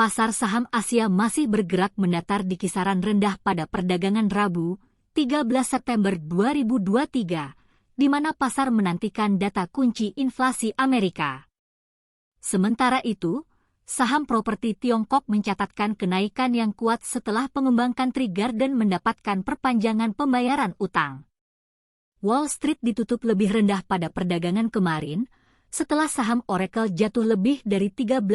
pasar saham Asia masih bergerak mendatar di kisaran rendah pada perdagangan Rabu, 13 September 2023, di mana pasar menantikan data kunci inflasi Amerika. Sementara itu, saham properti Tiongkok mencatatkan kenaikan yang kuat setelah pengembang Country Garden mendapatkan perpanjangan pembayaran utang. Wall Street ditutup lebih rendah pada perdagangan kemarin, setelah saham Oracle jatuh lebih dari 13%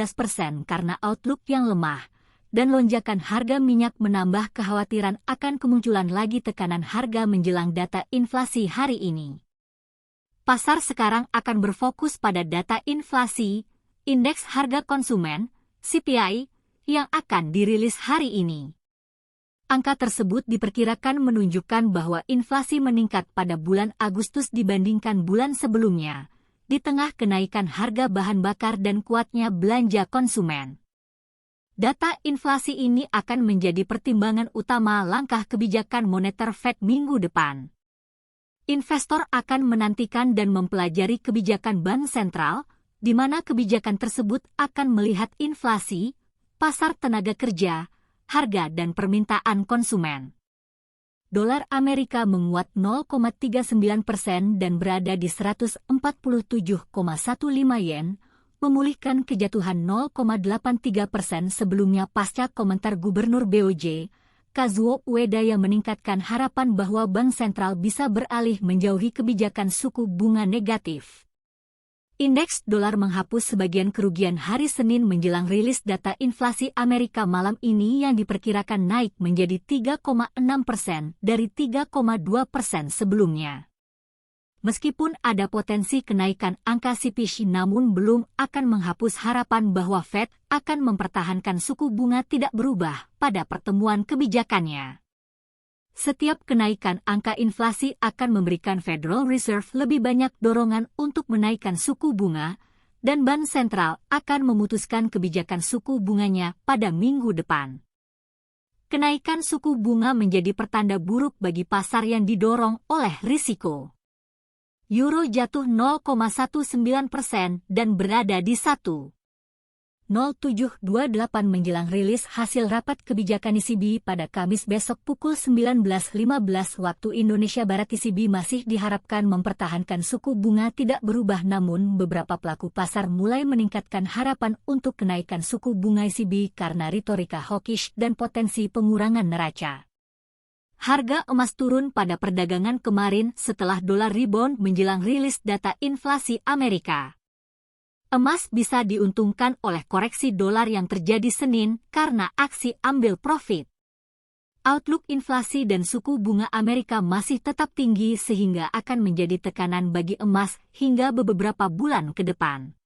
karena outlook yang lemah, dan lonjakan harga minyak menambah kekhawatiran akan kemunculan lagi tekanan harga menjelang data inflasi hari ini. Pasar sekarang akan berfokus pada data inflasi, indeks harga konsumen, CPI, yang akan dirilis hari ini. Angka tersebut diperkirakan menunjukkan bahwa inflasi meningkat pada bulan Agustus dibandingkan bulan sebelumnya, di tengah kenaikan harga bahan bakar dan kuatnya belanja konsumen. Data inflasi ini akan menjadi pertimbangan utama langkah kebijakan moneter Fed minggu depan. Investor akan menantikan dan mempelajari kebijakan bank sentral, di mana kebijakan tersebut akan melihat inflasi, pasar tenaga kerja, harga dan permintaan konsumen. Dolar Amerika menguat 0,39% dan berada di 147,15 yen, memulihkan kejatuhan 0,83% sebelumnya pasca komentar Gubernur BOJ, Kazuo Ueda yang meningkatkan harapan bahwa Bank Sentral bisa beralih menjauhi kebijakan suku bunga negatif. Indeks dolar menghapus sebagian kerugian hari Senin menjelang rilis data inflasi Amerika malam ini yang diperkirakan naik menjadi 3,6% dari 3,2% sebelumnya. Meskipun ada potensi kenaikan angka CPI namun belum akan menghapus harapan bahwa Fed akan mempertahankan suku bunga tidak berubah pada pertemuan kebijakannya. Setiap kenaikan angka inflasi akan memberikan Federal Reserve lebih banyak dorongan untuk menaikkan suku bunga, dan Bank Sentral akan memutuskan kebijakan suku bunganya pada minggu depan. Kenaikan suku bunga menjadi pertanda buruk bagi pasar yang didorong oleh risiko. Euro jatuh 0,19% dan berada di 1,0728 menjelang rilis hasil rapat kebijakan ECB pada Kamis besok pukul 19.15 waktu Indonesia Barat. ECB masih diharapkan mempertahankan suku bunga tidak berubah, namun beberapa pelaku pasar mulai meningkatkan harapan untuk kenaikan suku bunga ECB karena retorika hawkish dan potensi pengurangan neraca. Harga emas turun pada perdagangan kemarin setelah dolar rebound menjelang rilis data inflasi Amerika. Emas bisa diuntungkan oleh koreksi dolar yang terjadi Senin karena aksi ambil profit. Outlook inflasi dan suku bunga Amerika masih tetap tinggi sehingga akan menjadi tekanan bagi emas hingga beberapa bulan ke depan.